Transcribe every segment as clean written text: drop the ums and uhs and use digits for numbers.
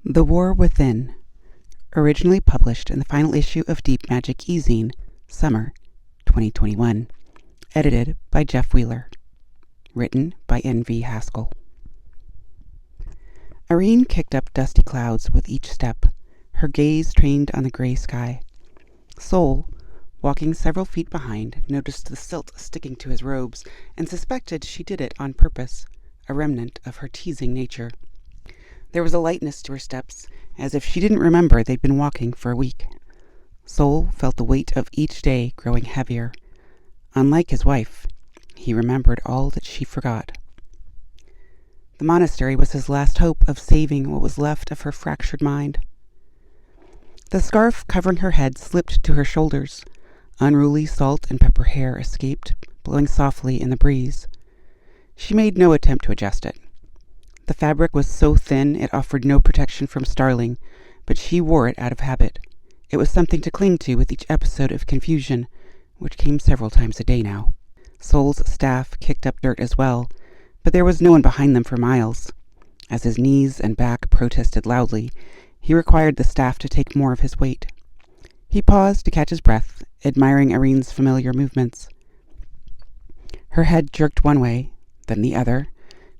The War Within, originally published in the final issue of Deep Magic eZine, Summer 2021, edited by Jeff Wheeler, written by N.V. Haskell. Irene kicked up dusty clouds with each step, her gaze trained on the gray sky. Sol, walking several feet behind, noticed the silt sticking to his robes and suspected she did it on purpose, a remnant of her teasing nature. There was a lightness to her steps, as if she didn't remember they'd been walking for a week. Sol felt the weight of each day growing heavier. Unlike his wife, he remembered all that she forgot. The monastery was his last hope of saving what was left of her fractured mind. The scarf covering her head slipped to her shoulders. Unruly salt and pepper hair escaped, blowing softly in the breeze. She made no attempt to adjust it. The fabric was so thin it offered no protection from starling, but she wore it out of habit. It was something to cling to with each episode of confusion, which came several times a day now. Sol's staff kicked up dirt as well, but there was no one behind them for miles. As his knees and back protested loudly, he required the staff to take more of his weight. He paused to catch his breath, admiring Irene's familiar movements. Her head jerked one way, then the other.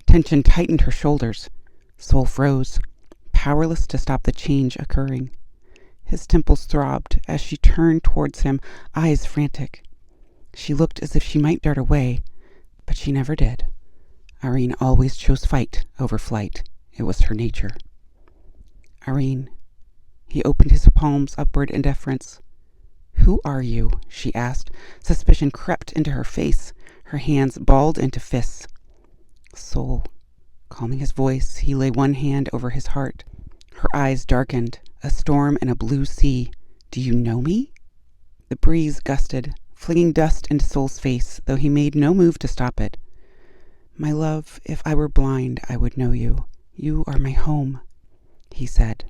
Tension tightened her shoulders. Sol froze, powerless to stop the change occurring. His temples throbbed as she turned towards him, eyes frantic. She looked as if she might dart away, but she never did. Irene always chose fight over flight. It was her nature. Irene. He opened his palms upward in deference. "Who are you?" she asked. Suspicion crept into her face. Her hands balled into fists. Sol. Calming his voice, he lay one hand over his heart. Her eyes darkened, a storm in a blue sea. "Do you know me?" The breeze gusted, flinging dust into Sol's face, though he made no move to stop it. "My love, if I were blind, I would know you. You are my home," he said.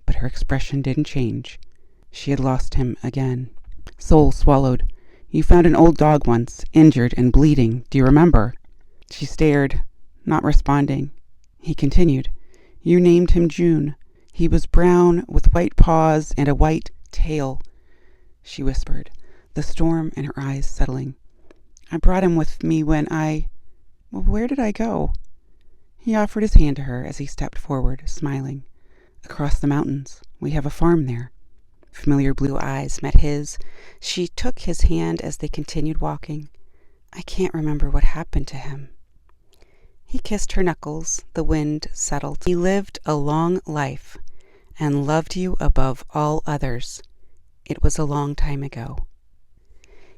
But her expression didn't change. She had lost him again. Sol swallowed. "You found an old dog once, injured and bleeding. Do you remember?" She stared, not responding. He continued. "You named him June. He was brown with white paws and a white tail," she whispered, the storm in her eyes settling. "I brought him with me when where did I go?" He offered his hand to her as he stepped forward, smiling. "Across the mountains. We have a farm there." Familiar blue eyes met his. She took his hand as they continued walking. "I can't remember what happened to him." He kissed her knuckles. The wind settled. "He lived a long life and loved you above all others. It was a long time ago."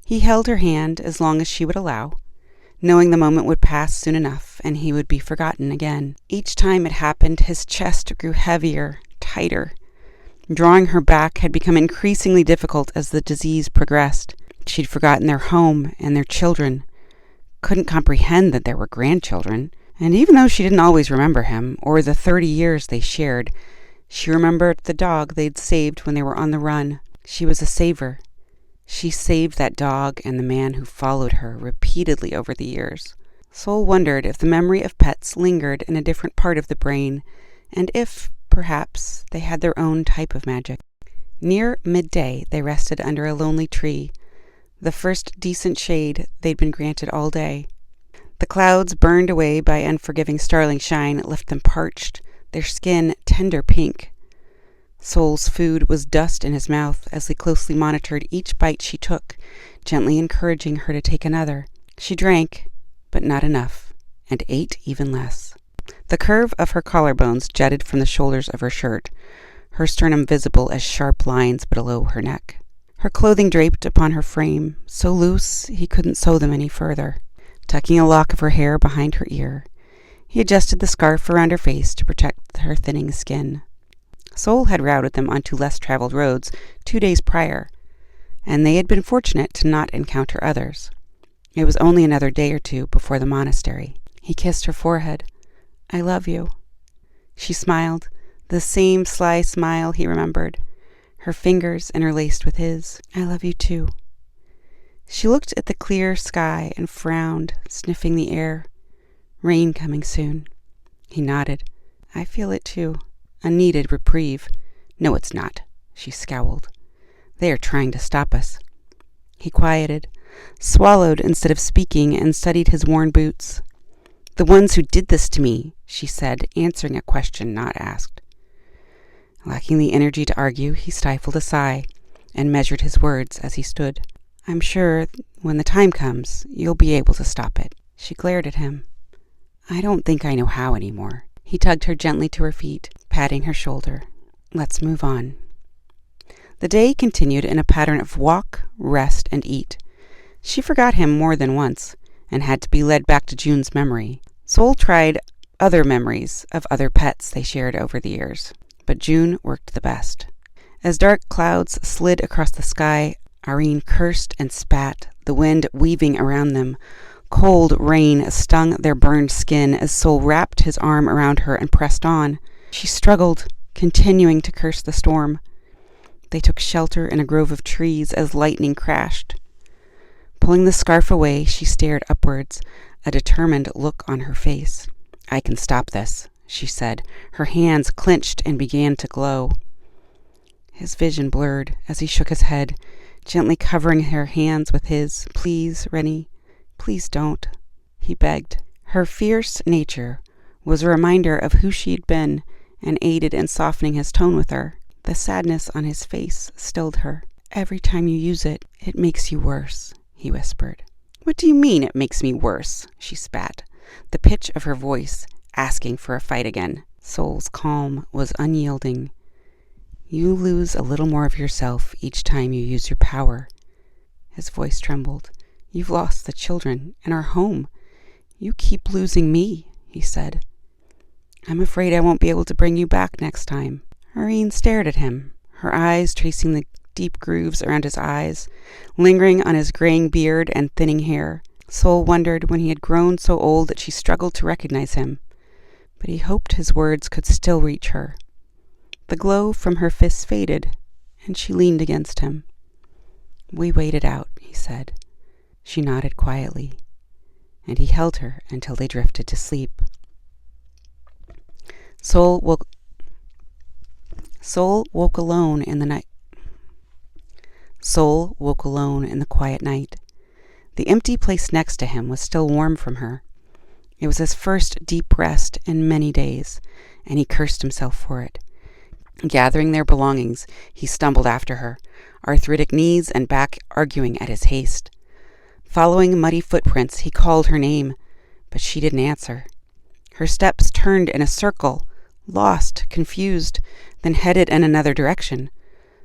He held her hand as long as she would allow, knowing the moment would pass soon enough and he would be forgotten again. Each time it happened, his chest grew heavier, tighter. Drawing her back had become increasingly difficult as the disease progressed. She'd forgotten their home and their children, couldn't comprehend that there were grandchildren, and even though she didn't always remember him or the 30 years they shared, she remembered the dog they'd saved when they were on the run. She was a saver. She saved that dog and the man who followed her repeatedly over the years. Sol wondered if the memory of pets lingered in a different part of the brain, and if, perhaps, they had their own type of magic. Near midday, they rested under a lonely tree, the first decent shade they'd been granted all day. The clouds, burned away by unforgiving starling shine, left them parched, their skin tender pink. Sol's food was dust in his mouth as he closely monitored each bite she took, gently encouraging her to take another. She drank, but not enough, and ate even less. The curve of her collarbones jutted from the shoulders of her shirt, her sternum visible as sharp lines below her neck. Her clothing draped upon her frame, so loose he couldn't sew them any further. Tucking a lock of her hair behind her ear, he adjusted the scarf around her face to protect her thinning skin. Sol had routed them onto less traveled roads 2 days prior, and they had been fortunate to not encounter others. It was only another day or two before the monastery. He kissed her forehead. "I love you." She smiled, the same sly smile he remembered, her fingers interlaced with his. "I love you too." She looked at the clear sky and frowned, sniffing the air. Rain coming soon. He nodded. "I feel it too." a needed reprieve. "No, it's not," she scowled. "They are trying to stop us." He quieted, swallowed instead of speaking, and studied his worn boots. "The ones who did this to me," she said, answering a question not asked. Lacking the energy to argue, he stifled a sigh and measured his words as he stood. "I'm sure when the time comes, you'll be able to stop it." She glared at him. "I don't think I know how anymore." He tugged her gently to her feet, patting her shoulder. "Let's move on." The day continued in a pattern of walk, rest, and eat. She forgot him more than once, and had to be led back to June's memory. Sol tried other memories of other pets they shared over the years, but June worked the best. As dark clouds slid across the sky, Irene cursed and spat, the wind weaving around them. Cold rain stung their burned skin as Sol wrapped his arm around her and pressed on. She struggled, continuing to curse the storm. They took shelter in a grove of trees as lightning crashed. Pulling the scarf away, she stared upwards, a determined look on her face. "I can stop this," she said. Her hands clenched and began to glow. His vision blurred as he shook his head, gently covering her hands with his. "Please, Rennie, please don't," he begged. Her fierce nature was a reminder of who she had been and aided in softening his tone with her. The sadness on his face stilled her. "Every time you use it, it makes you worse," he whispered. "What do you mean it makes me worse?" she spat, the pitch of her voice asking for a fight again. Sol's calm was unyielding. "You lose a little more of yourself each time you use your power." His voice trembled. "You've lost the children and our home. You keep losing me," he said. "I'm afraid I won't be able to bring you back next time." Irene stared at him, her eyes tracing the deep grooves around his eyes, lingering on his graying beard and thinning hair. Sol wondered when he had grown so old that she struggled to recognize him, but he hoped his words could still reach her. The glow from her fists faded, and she leaned against him. "We waited out," he said. She nodded quietly, and he held her until they drifted to sleep. Sol woke alone in the night. Sol woke alone in the quiet night. The empty place next to him was still warm from her. It was his first deep rest in many days, and he cursed himself for it. Gathering their belongings, he stumbled after her, arthritic knees and back arguing at his haste. Following muddy footprints, he called her name, but she didn't answer. Her steps turned in a circle, lost, confused, then headed in another direction.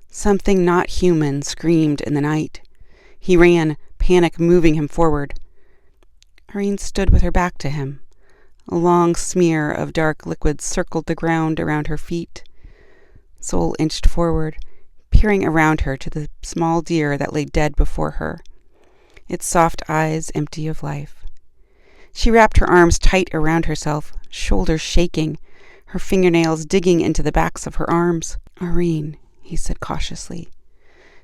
Something not human screamed in the night. He ran, panic moving him forward. Irene stood with her back to him. A long smear of dark liquid circled the ground around her feet. Sol inched forward, peering around her to the small deer that lay dead before her, its soft eyes empty of life. She wrapped her arms tight around herself, shoulders shaking, her fingernails digging into the backs of her arms. "Irene," he said cautiously.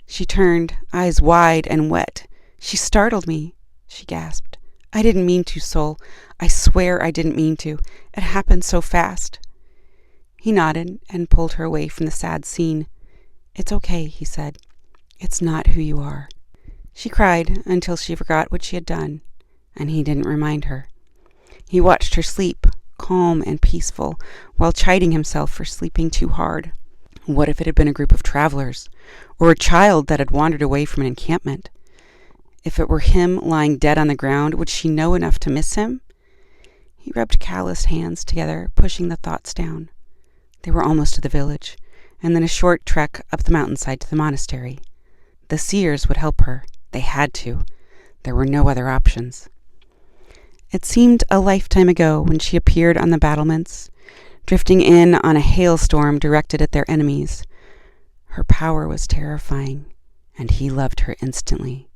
She turned, eyes wide and wet. "She startled me," she gasped. "I didn't mean to, Sol. I swear I didn't mean to. It happened so fast." He nodded and pulled her away from the sad scene. "It's okay," he said. "It's not who you are." She cried until she forgot what she had done, and he didn't remind her. He watched her sleep, calm and peaceful, while chiding himself for sleeping too hard. What if it had been a group of travelers, or a child that had wandered away from an encampment? If it were him lying dead on the ground, would she know enough to miss him? He rubbed calloused hands together, pushing the thoughts down. They were almost to the village, and then a short trek up the mountainside to the monastery. The seers would help her. They had to. There were no other options. It seemed a lifetime ago when she appeared on the battlements, drifting in on a hailstorm directed at their enemies. Her power was terrifying, and he loved her instantly.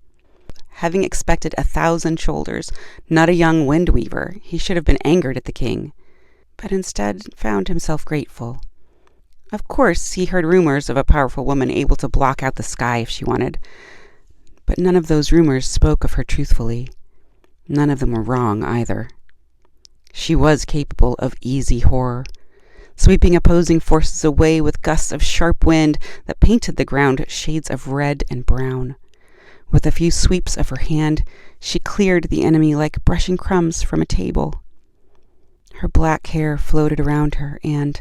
Having expected 1,000 shoulders, not a young wind weaver, he should have been angered at the king, but instead found himself grateful. Of course, he heard rumors of a powerful woman able to block out the sky if she wanted, but none of those rumors spoke of her truthfully. None of them were wrong either. She was capable of easy horror. sweeping opposing forces away with gusts of sharp wind that painted the ground shades of red and brown. With a few sweeps of her hand, she cleared the enemy like brushing crumbs from a table. Her black hair floated around her, and,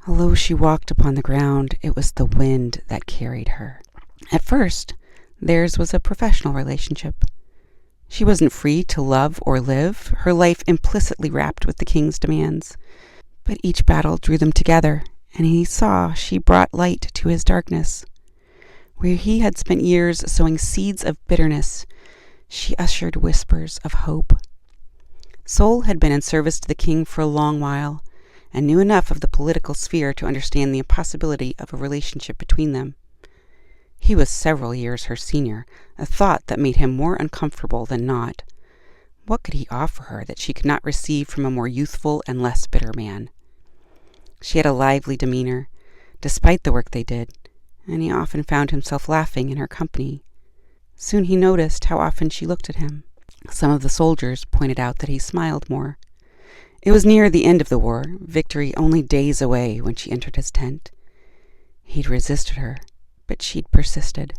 although she walked upon the ground, it was the wind that carried her. At first, theirs was a professional relationship. She wasn't free to love or live, her life implicitly wrapped with the king's demands. But each battle drew them together, and he saw she brought light to his darkness. Where he had spent years sowing seeds of bitterness, she ushered whispers of hope. Sol had been in service to the king for a long while, and knew enough of the political sphere to understand the impossibility of a relationship between them. He was several years her senior, a thought that made him more uncomfortable than not. What could he offer her that she could not receive from a more youthful and less bitter man? She had a lively demeanor, despite the work they did, and he often found himself laughing in her company. Soon he noticed how often she looked at him. Some of the soldiers pointed out that he smiled more. It was near the end of the war, victory only days away, when she entered his tent. He'd resisted her, but she'd persisted,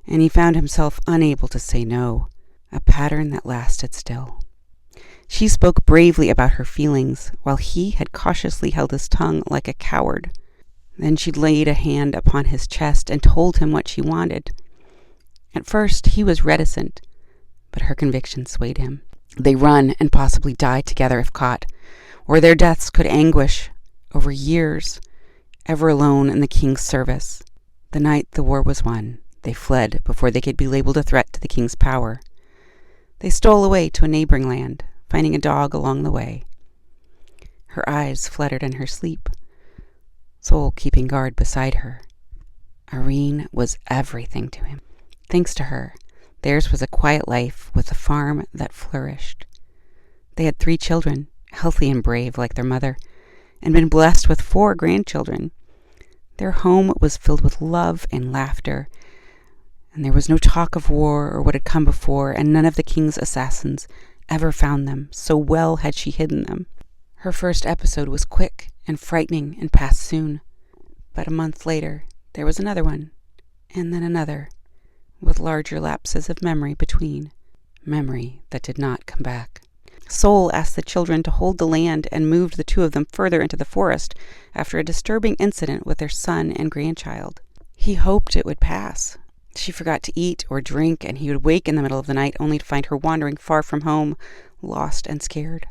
and he found himself unable to say no, a pattern that lasted still. She spoke bravely about her feelings, while he had cautiously held his tongue like a coward. Then she laid a hand upon his chest and told him what she wanted. At first he was reticent, but her conviction swayed him. They run and possibly die together if caught, or their deaths could anguish over years, ever alone in the king's service. The night the war was won, they fled before they could be labeled a threat to the king's power. They stole away to a neighboring land, finding a dog along the way. Her eyes fluttered in her sleep, Sol keeping guard beside her. Irene was everything to him. Thanks to her, theirs was a quiet life with a farm that flourished. They had 3 children, healthy and brave like their mother, and been blessed with 4 grandchildren. Their home was filled with love and laughter, and there was no talk of war or what had come before, and none of the king's assassins ever found them, so well had she hidden them. Her first episode was quick and frightening and passed soon, but a month later there was another one, and then another, with larger lapses of memory between, memory that did not come back. Sol asked the children to hold the land and moved the 2 of them further into the forest after a disturbing incident with their son and grandchild. He hoped it would pass. She forgot to eat or drink, and he would wake in the middle of the night only to find her wandering far from home, lost and scared.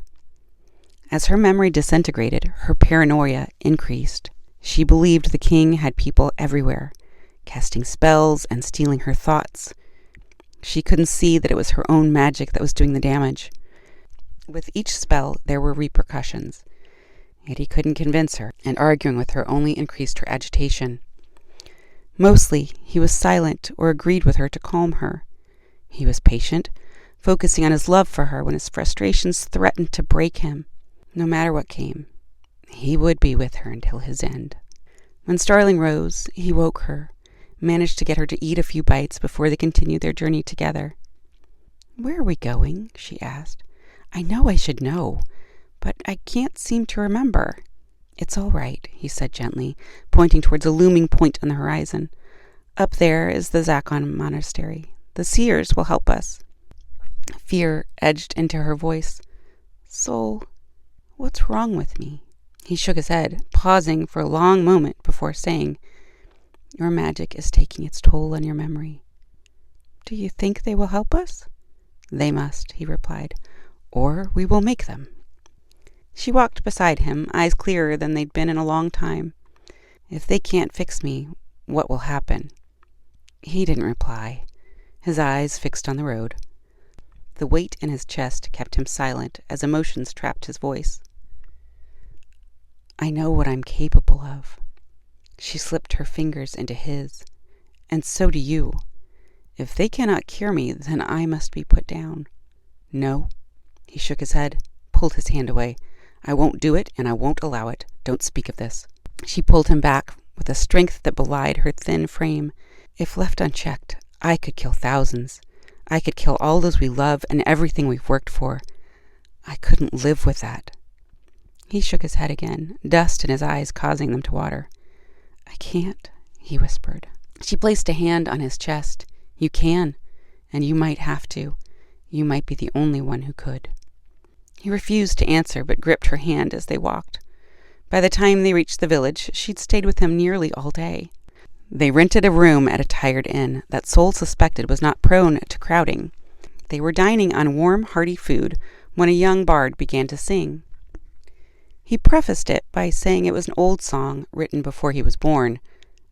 As her memory disintegrated, her paranoia increased. She believed the king had people everywhere, casting spells and stealing her thoughts. She couldn't see that it was her own magic that was doing the damage. With each spell there were repercussions, yet he couldn't convince her, and arguing with her only increased her agitation. Mostly he was silent or agreed with her to calm her. He was patient, focusing on his love for her when his frustrations threatened to break him. No matter what came, he would be with her until his end. When Starling rose, he woke her, managed to get her to eat a few bites before they continued their journey together. "Where are we going?" she asked. "I know I should know, but I can't seem to remember." "It's all right," he said gently, pointing towards a looming point on the horizon. "Up there is the Zakon Monastery. The seers will help us." Fear edged into her voice. "Sol, what's wrong with me?" He shook his head, pausing for a long moment before saying, "Your magic is taking its toll on your memory." "Do you think they will help us?" "They must," he replied, "or we will make them." She walked beside him, eyes clearer than they'd been in a long time. "If they can't fix me, what will happen?" He didn't reply, his eyes fixed on the road. The weight in his chest kept him silent as emotions trapped his voice. "I know what I'm capable of." She slipped her fingers into his. "And so do you. If they cannot cure me, then I must be put down." "No." He shook his head, pulled his hand away. "I won't do it, and I won't allow it. Don't speak of this." She pulled him back with a strength that belied her thin frame. "If left unchecked, I could kill thousands. I could kill all those we love and everything we've worked for. I couldn't live with that." He shook his head again, dust in his eyes causing them to water. I can't, he whispered. She placed a hand on his chest. You can, and you might have to. You might be the only one who could. He refused to answer, but gripped her hand as they walked. By the time they reached the village, she'd stayed with him nearly all day. They rented a room at a tired inn that Sol suspected was not prone to crowding. They were dining on warm, hearty food when a young bard began to sing. He prefaced it by saying it was an old song written before he was born,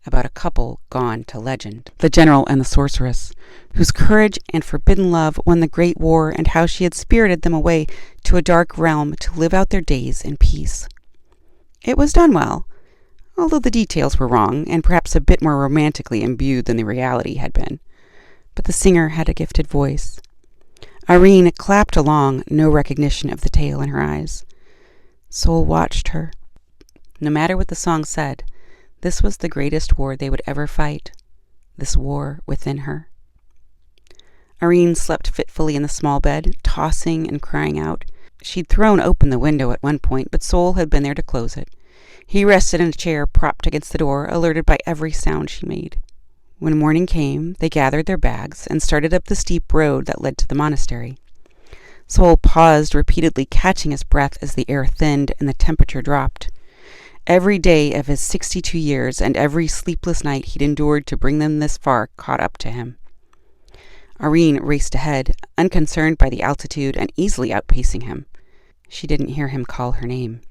about a couple gone to legend. The general and the sorceress, whose courage and forbidden love won the Great War, and how she had spirited them away to a dark realm to live out their days in peace. It was done well, although the details were wrong, and perhaps a bit more romantically imbued than the reality had been. But the singer had a gifted voice. Irene clapped along, no recognition of the tale in her eyes. Sol watched her. No matter what the song said, this was the greatest war they would ever fight, this war within her. Irene slept fitfully in the small bed, tossing and crying out. She'd thrown open the window at one point, but Sol had been there to close it. He rested in a chair propped against the door, alerted by every sound she made. When morning came, they gathered their bags and started up the steep road that led to the monastery. Sol paused, repeatedly catching his breath as the air thinned and the temperature dropped. Every day of his 62 years and every sleepless night he'd endured to bring them this far caught up to him. Irene raced ahead, unconcerned by the altitude and easily outpacing him. She didn't hear him call her name.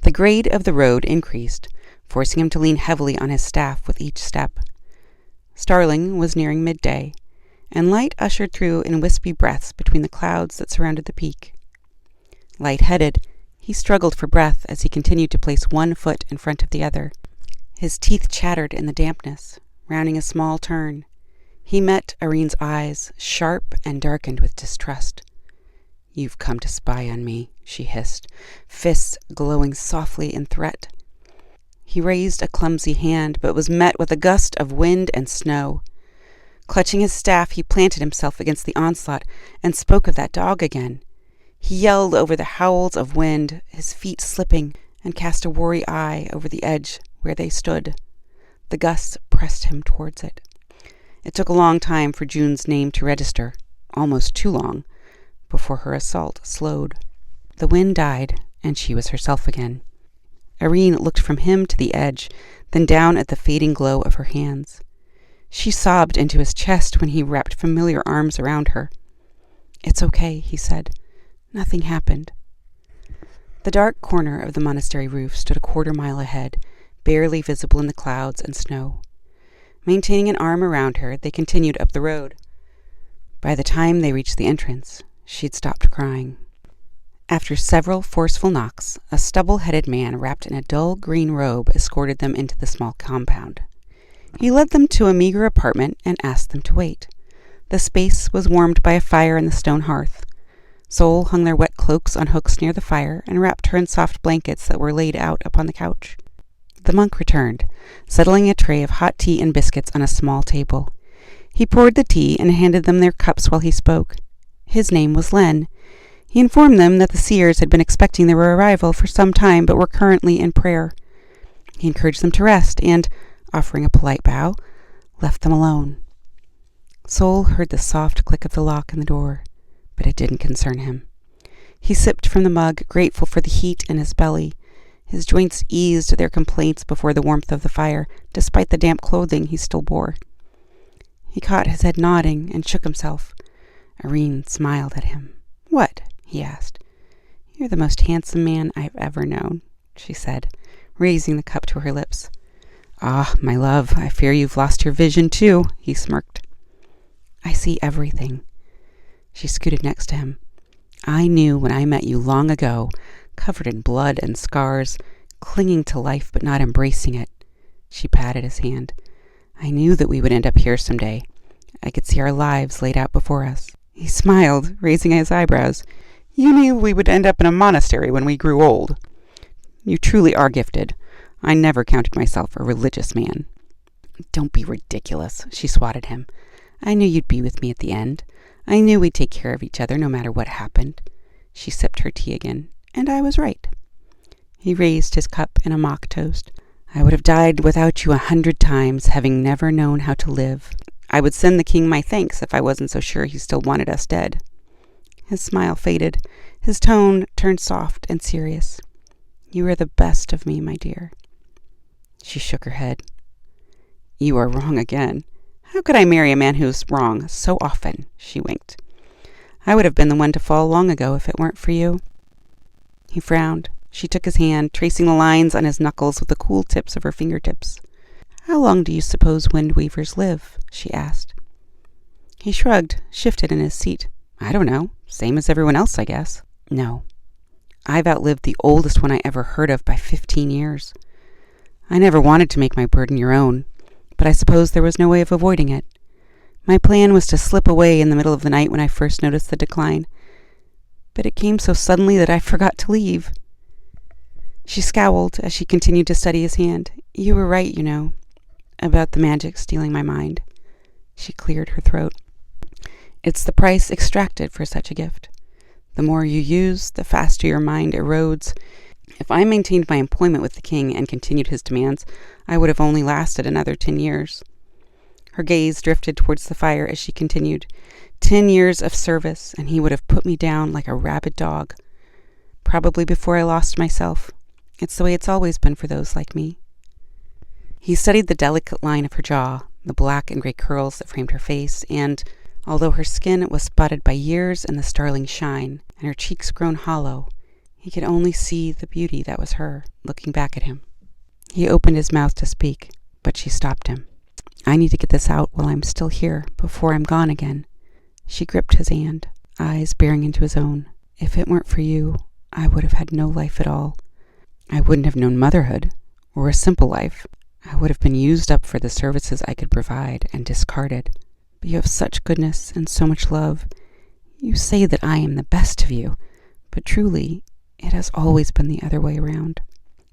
The grade of the road increased, forcing him to lean heavily on his staff with each step. Starling was nearing midday, and light ushered through in wispy breaths between the clouds that surrounded the peak. Light-headed, he struggled for breath as he continued to place one foot in front of the other. His teeth chattered in the dampness, rounding a small turn. He met Irene's eyes, sharp and darkened with distrust. "You've come to spy on me," she hissed, fists glowing softly in threat. He raised a clumsy hand, but was met with a gust of wind and snow. Clutching his staff, he planted himself against the onslaught and spoke of that dog again. He yelled over the howls of wind, his feet slipping, and cast a wary eye over the edge where they stood. The gusts pressed him towards it. It took a long time for June's name to register, almost too long, before her assault slowed. The wind died, and she was herself again. Irene looked from him to the edge, then down at the fading glow of her hands. She sobbed into his chest when he wrapped familiar arms around her. "It's okay," he said. "Nothing happened." The dark corner of the monastery roof stood a quarter-mile ahead, barely visible in the clouds and snow. Maintaining an arm around her, they continued up the road. By the time they reached the entrance, she'd stopped crying. After several forceful knocks, a stubble-headed man wrapped in a dull green robe escorted them into the small compound. He led them to a meager apartment and asked them to wait. The space was warmed by a fire in the stone hearth. Sol hung their wet cloaks on hooks near the fire and wrapped her in soft blankets that were laid out upon the couch. The monk returned, settling a tray of hot tea and biscuits on a small table. He poured the tea and handed them their cups while he spoke. His name was Len. He informed them that the seers had been expecting their arrival for some time but were currently in prayer. He encouraged them to rest and, offering a polite bow, left them alone. Sol heard the soft click of the lock in the door, but it didn't concern him. He sipped from the mug, grateful for the heat in his belly. His joints eased their complaints before the warmth of the fire, despite the damp clothing he still bore. He caught his head nodding and shook himself. Irene smiled at him. "What?" he asked. "You're the most handsome man I've ever known," she said, raising the cup to her lips. "Ah, my love, I fear you've lost your vision too," he smirked. "I see everything." She scooted next to him. "I knew when I met you long ago, covered in blood and scars, clinging to life but not embracing it." She patted his hand. "I knew that we would end up here someday. I could see our lives laid out before us." He smiled, raising his eyebrows. "You knew we would end up in a monastery when we grew old. You truly are gifted. I never counted myself a religious man." "Don't be ridiculous," she swatted him. "I knew you'd be with me at the end. I knew we'd take care of each other no matter what happened." She sipped her tea again. "And I was right." He raised his cup in a mock toast. I would have died without you 100 times, having never known how to live. I would send the king my thanks if I wasn't so sure he still wanted us dead. His smile faded. His tone turned soft and serious. You are the best of me, my dear. She shook her head. You are wrong again. How could I marry a man who's wrong so often? She winked. I would have been the one to fall long ago if it weren't for you. He frowned. She took his hand, tracing the lines on his knuckles with the cool tips of her fingertips. How long do you suppose wind weavers live? She asked. He shrugged, shifted in his seat. I don't know. Same as everyone else, I guess. No. I've outlived the oldest one I ever heard of by 15 years. I never wanted to make my burden your own, but I suppose there was no way of avoiding it. My plan was to slip away in the middle of the night when I first noticed the decline, but it came so suddenly that I forgot to leave. She scowled as she continued to study his hand. You were right, you know, about the magic stealing my mind. She cleared her throat. It's the price extracted for such a gift. The more you use, the faster your mind erodes. If I maintained my employment with the king and continued his demands, I would have only lasted another 10 years. Her gaze drifted towards the fire as she continued. 10 years of service, and he would have put me down like a rabid dog. Probably before I lost myself. It's the way it's always been for those like me. He studied the delicate line of her jaw, the black and gray curls that framed her face, and, although her skin was spotted by years and the starling shine, and her cheeks grown hollow, he could only see the beauty that was her, looking back at him. He opened his mouth to speak, but she stopped him. I need to get this out while I'm still here, before I'm gone again. She gripped his hand, eyes bearing into his own. If it weren't for you, I would have had no life at all. I wouldn't have known motherhood, or a simple life. I would have been used up for the services I could provide and discarded. But you have such goodness and so much love. You say that I am the best of you, but truly, it has always been the other way around.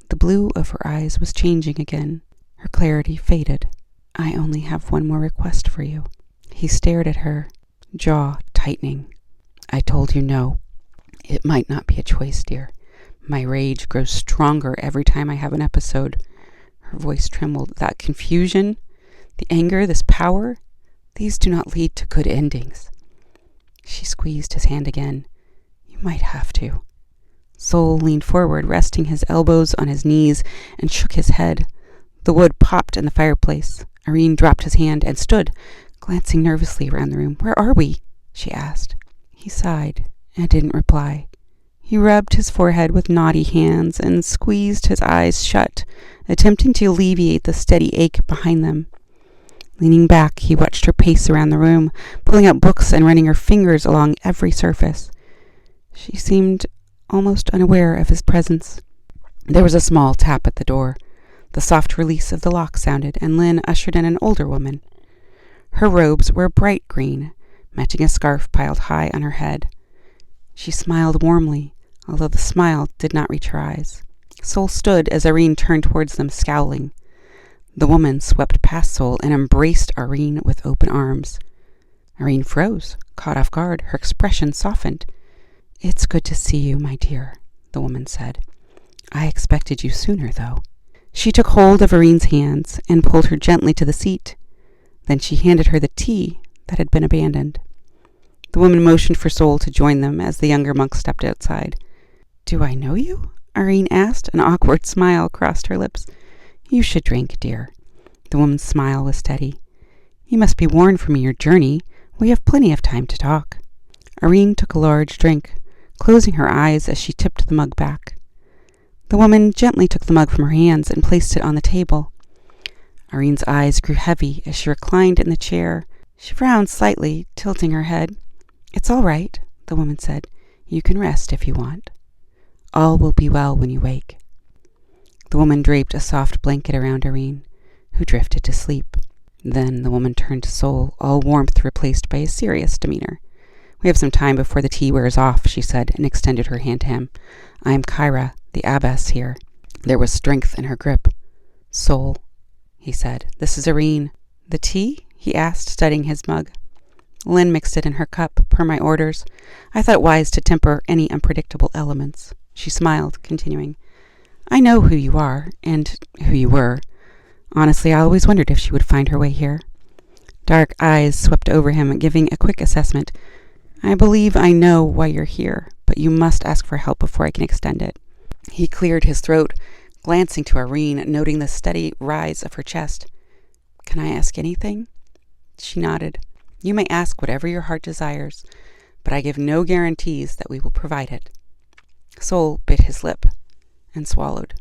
The blue of her eyes was changing again. Her clarity faded. I only have one more request for you. He stared at her, jaw tightening. I told you no. It might not be a choice, dear. My rage grows stronger every time I have an episode. Her voice trembled. That confusion, the anger, this power, these do not lead to good endings. She squeezed his hand again. You might have to. Sol leaned forward, resting his elbows on his knees, and shook his head. The wood popped in the fireplace. Irene dropped his hand and stood, glancing nervously around the room. Where are we? She asked. He sighed and didn't reply. He rubbed his forehead with knotty hands and squeezed his eyes shut, attempting to alleviate the steady ache behind them. Leaning back, he watched her pace around the room, pulling out books and running her fingers along every surface. She seemed almost unaware of his presence. There was a small tap at the door. The soft release of the lock sounded, and Lynn ushered in an older woman. Her robes were bright green, matching a scarf piled high on her head. She smiled warmly, although the smile did not reach her eyes. Sol stood as Irene turned towards them, scowling. The woman swept past Sol and embraced Irene with open arms. Irene froze, caught off guard. Her expression softened. It's good to see you, my dear, the woman said. I expected you sooner, though. She took hold of Irene's hands and pulled her gently to the seat. Then she handed her the tea that had been abandoned. The woman motioned for Sol to join them as the younger monk stepped outside. Do I know you? Irene asked. An awkward smile crossed her lips. You should drink, dear. The woman's smile was steady. You must be worn from your journey. We have plenty of time to talk. Irene took a large drink, closing her eyes as she tipped the mug back. The woman gently took the mug from her hands and placed it on the table. Irene's eyes grew heavy as she reclined in the chair. She frowned slightly, tilting her head. It's all right, the woman said. You can rest if you want. All will be well when you wake. The woman draped a soft blanket around Irene, who drifted to sleep. Then the woman turned to Sol, all warmth replaced by a serious demeanor. We have some time before the tea wears off, she said, and extended her hand to him. I am Kyra, the abbess here. There was strength in her grip. Sol, he said. This is Irene. The tea? He asked, studying his mug. Lynn mixed it in her cup, per my orders. I thought it wise to temper any unpredictable elements. She smiled, continuing. I know who you are, and who you were. Honestly, I always wondered if she would find her way here. Dark eyes swept over him, giving a quick assessment. I believe I know why you're here, but you must ask for help before I can extend it. He cleared his throat, glancing to Irene, noting the steady rise of her chest. Can I ask anything? She nodded. You may ask whatever your heart desires, but I give no guarantees that we will provide it. Sol bit his lip and swallowed.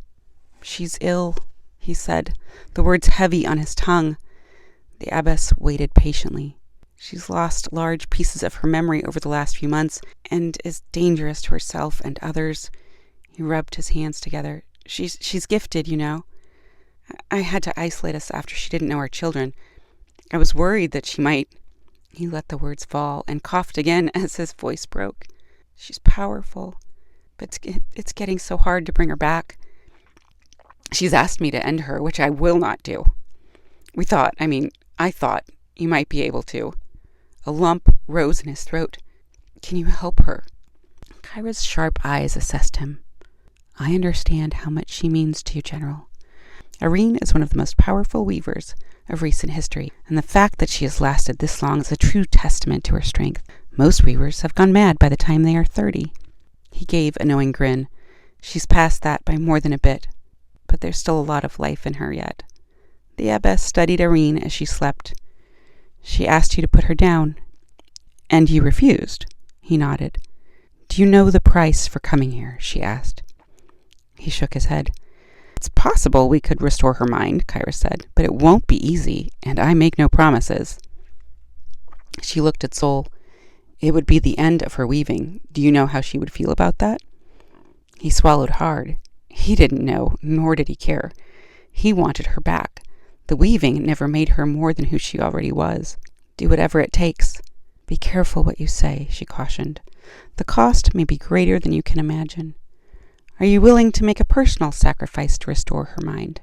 She's ill, he said, the words heavy on his tongue. The abbess waited patiently. She's lost large pieces of her memory over the last few months and is dangerous to herself and others. He rubbed his hands together. She's gifted, you know. I had to isolate us after she didn't know our children. I was worried that she might... He let the words fall and coughed again as his voice broke. She's powerful, but it's getting so hard to bring her back. She's asked me to end her, which I will not do. I thought you might be able to. A lump rose in his throat. Can you help her? Kyra's sharp eyes assessed him. I understand how much she means to you, General. Irene is one of the most powerful weavers of recent history, and the fact that she has lasted this long is a true testament to her strength. Most weavers have gone mad by the time they are 30. He gave a knowing grin. She's past that by more than a bit, but there's still a lot of life in her yet. The abbess studied Irene as she slept. She asked you to put her down, and you refused. He nodded. Do you know the price for coming here? She asked. He shook his head. It's possible we could restore her mind, Kyra said, but it won't be easy, and I make no promises. She looked at Sol. It would be the end of her weaving. Do you know how she would feel about that? He swallowed hard. He didn't know, nor did he care. He wanted her back. The weaving never made her more than who she already was. Do whatever it takes. Be careful what you say, she cautioned. The cost may be greater than you can imagine. Are you willing to make a personal sacrifice to restore her mind?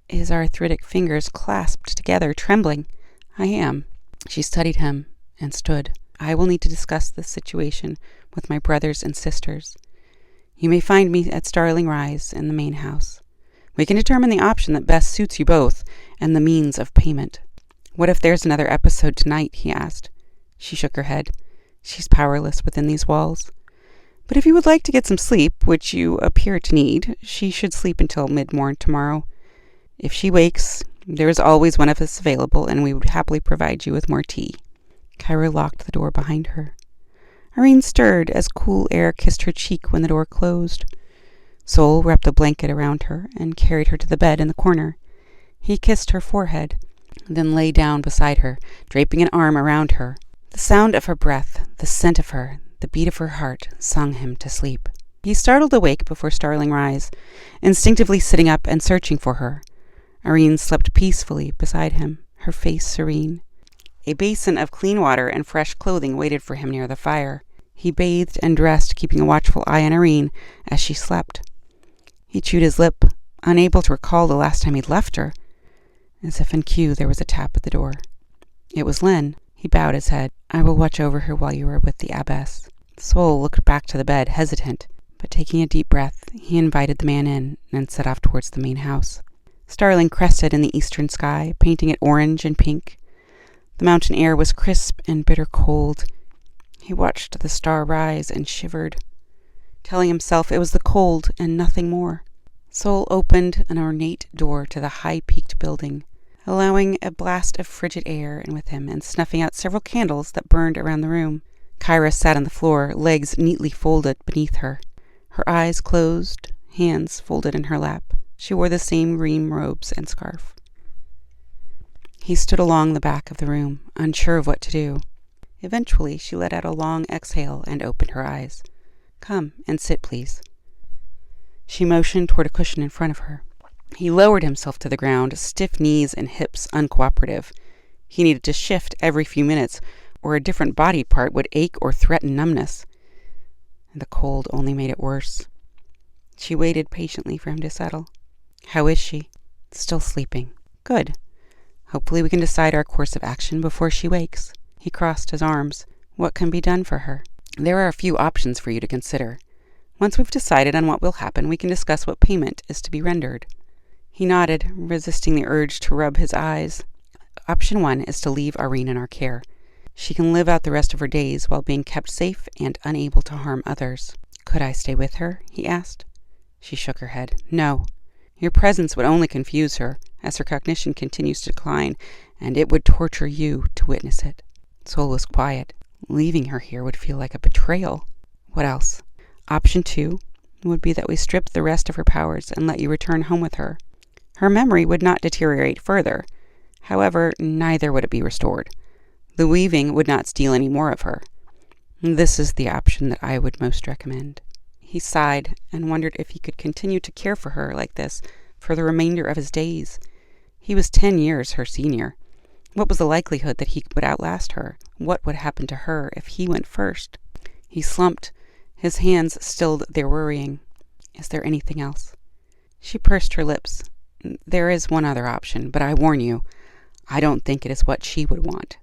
His arthritic fingers clasped together, trembling. I am. She studied him and stood. I will need to discuss this situation with my brothers and sisters. You may find me at Starling Rise in the main house. We can determine the option that best suits you both and the means of payment. What if there's another episode tonight? He asked. She shook her head. She's powerless within these walls. But if you would like to get some sleep, which you appear to need, she should sleep until mid-morn tomorrow. If she wakes, there is always one of us available, and we would happily provide you with more tea. Kyra locked the door behind her. Irene stirred as cool air kissed her cheek when the door closed. Sol wrapped a blanket around her and carried her to the bed in the corner. He kissed her forehead, then lay down beside her, draping an arm around her. The sound of her breath, the scent of her, the beat of her heart sung him to sleep. He startled awake before Starling Rise, instinctively sitting up and searching for her. Irene slept peacefully beside him, her face serene. A basin of clean water and fresh clothing waited for him near the fire. He bathed and dressed, keeping a watchful eye on Irene as she slept. He chewed his lip, unable to recall the last time he'd left her. As if in cue, there was a tap at the door. It was Len. He bowed his head. I will watch over her while you are with the abbess. Sol looked back to the bed, hesitant, but taking a deep breath, he invited the man in and set off towards the main house. Starling crested in the eastern sky, painting it orange and pink. The mountain air was crisp and bitter cold. He watched the star rise and shivered, telling himself it was the cold and nothing more. Sol opened an ornate door to the high-peaked building, allowing a blast of frigid air in with him and snuffing out several candles that burned around the room. Kyra sat on the floor, legs neatly folded beneath her. Her eyes closed, hands folded in her lap. She wore the same green robes and scarf. He stood along the back of the room, unsure of what to do. Eventually, she let out a long exhale and opened her eyes. Come and sit, please. She motioned toward a cushion in front of her. He lowered himself to the ground, stiff knees and hips uncooperative. He needed to shift every few minutes, or a different body part would ache or threaten numbness. And the cold only made it worse. She waited patiently for him to settle. How is she? Still sleeping. Good. Hopefully we can decide our course of action before she wakes. He crossed his arms. What can be done for her? There are a few options for you to consider. Once we've decided on what will happen, we can discuss what payment is to be rendered. He nodded, resisting the urge to rub his eyes. Option 1 is to leave Irene in our care. She can live out the rest of her days while being kept safe and unable to harm others. Could I stay with her? He asked. She shook her head. No. Your presence would only confuse her, as her cognition continues to decline, and it would torture you to witness it. Sol was quiet. Leaving her here would feel like a betrayal. What else? Option 2 would be that we strip the rest of her powers and let you return home with her. Her memory would not deteriorate further. However, neither would it be restored. The weaving would not steal any more of her. This is the option that I would most recommend. He sighed and wondered if he could continue to care for her like this for the remainder of his days. He was 10 years her senior. What was the likelihood that he would outlast her? What would happen to her if he went first? He slumped. His hands stilled their worrying. Is there anything else? She pursed her lips. There is one other option, but I warn you, I don't think it is what she would want.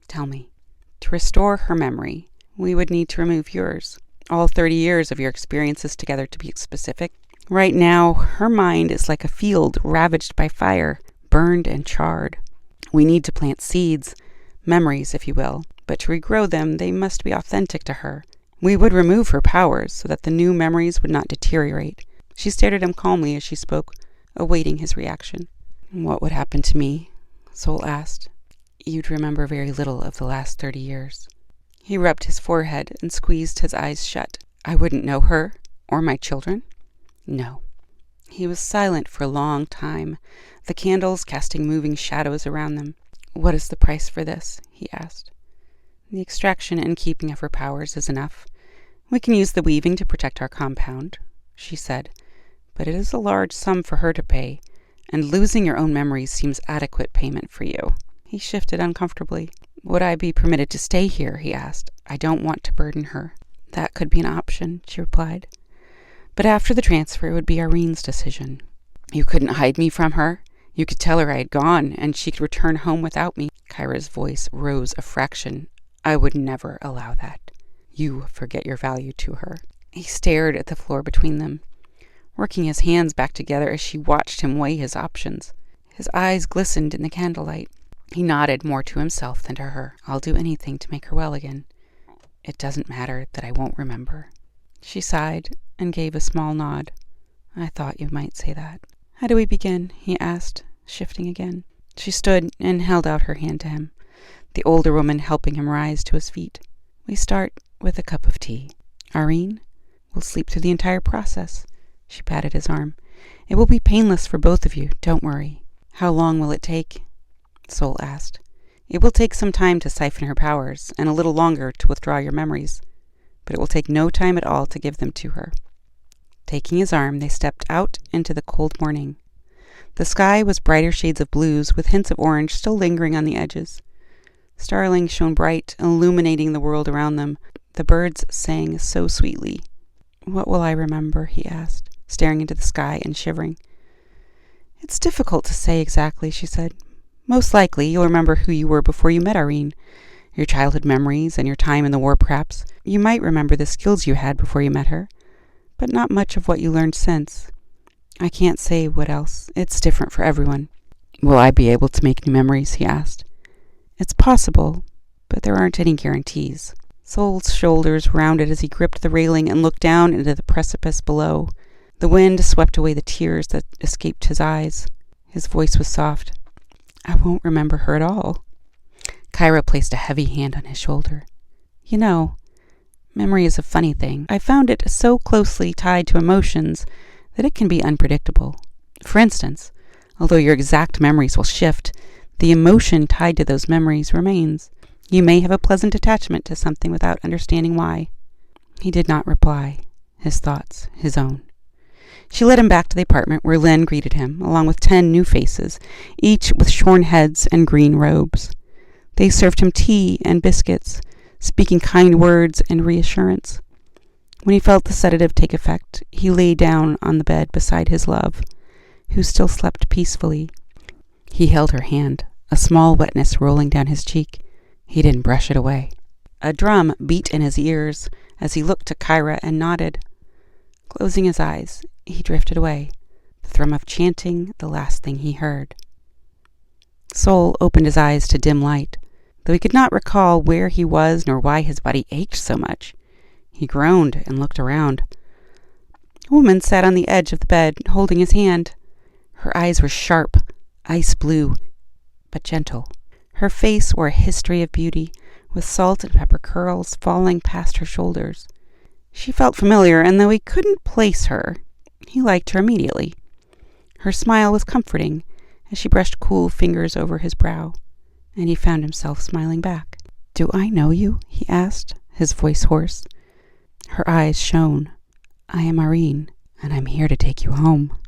Tell me. To restore her memory, we would need to remove yours. All 30 years of your experiences together, to be specific. Right now, her mind is like a field ravaged by fire, burned and charred. We need to plant seeds, memories, if you will, but to regrow them, they must be authentic to her. We would remove her powers so that the new memories would not deteriorate. She stared at him calmly as she spoke, awaiting his reaction. What would happen to me? Sol asked. You'd remember very little of the last 30 years. He rubbed his forehead and squeezed his eyes shut. I wouldn't know her or my children? No. He was silent for a long time, the candles casting moving shadows around them. What is the price for this? He asked. The extraction and keeping of her powers is enough. We can use the weaving to protect our compound, she said, but it is a large sum for her to pay, and losing your own memories seems adequate payment for you. He shifted uncomfortably. Would I be permitted to stay here? He asked. I don't want to burden her. That could be an option, she replied. But after the transfer, it would be Irene's decision. You couldn't hide me from her? You could tell her I had gone, and she could return home without me. Kyra's voice rose a fraction. I would never allow that. You forget your value to her. He stared at the floor between them, working his hands back together as she watched him weigh his options. His eyes glistened in the candlelight. He nodded more to himself than to her. I'll do anything to make her well again. It doesn't matter that I won't remember. She sighed and gave a small nod. I thought you might say that. How do we begin? He asked, shifting again. She stood and held out her hand to him, the older woman helping him rise to his feet. We start with a cup of tea. Irene will sleep through the entire process. She patted his arm. It will be painless for both of you, don't worry. How long will it take? Sol asked. It will take some time to siphon her powers, and a little longer to withdraw your memories, but it will take no time at all to give them to her. Taking his arm, they stepped out into the cold morning. The sky was brighter shades of blues, with hints of orange still lingering on the edges. Starlings shone bright, illuminating the world around them. The birds sang so sweetly. What will I remember? He asked, staring into the sky and shivering. It's difficult to say exactly, she said. Most likely you'll remember who you were before you met Irene. Your childhood memories and your time in the war, perhaps. You might remember the skills you had before you met her, but not much of what you learned since. I can't say what else. It's different for everyone. Will I be able to make new memories? He asked. It's possible, but there aren't any guarantees. Sol's shoulders rounded as he gripped the railing and looked down into the precipice below. The wind swept away the tears that escaped his eyes. His voice was soft. I won't remember her at all. Kyra placed a heavy hand on his shoulder. You know, memory is a funny thing. I found it so closely tied to emotions that it can be unpredictable. For instance, although your exact memories will shift, the emotion tied to those memories remains. You may have a pleasant attachment to something without understanding why. He did not reply. His thoughts, his own. She led him back to the apartment where Len greeted him, along with 10 new faces, each with shorn heads and green robes. They served him tea and biscuits, speaking kind words and reassurance. When he felt the sedative take effect, he lay down on the bed beside his love, who still slept peacefully. He held her hand, a small wetness rolling down his cheek. He didn't brush it away. A drum beat in his ears as he looked to Kyra and nodded. Closing his eyes, he drifted away, the thrum of chanting the last thing he heard. Sol opened his eyes to dim light, though he could not recall where he was nor why his body ached so much. He groaned and looked around. A woman sat on the edge of the bed, holding his hand. Her eyes were sharp, ice blue, but gentle. Her face wore a history of beauty, with salt and pepper curls falling past her shoulders. She felt familiar, and though he couldn't place her, he liked her immediately. Her smile was comforting as she brushed cool fingers over his brow, and he found himself smiling back. "Do I know you?" he asked, his voice hoarse. Her eyes shone. "I am Irene, and I'm here to take you home."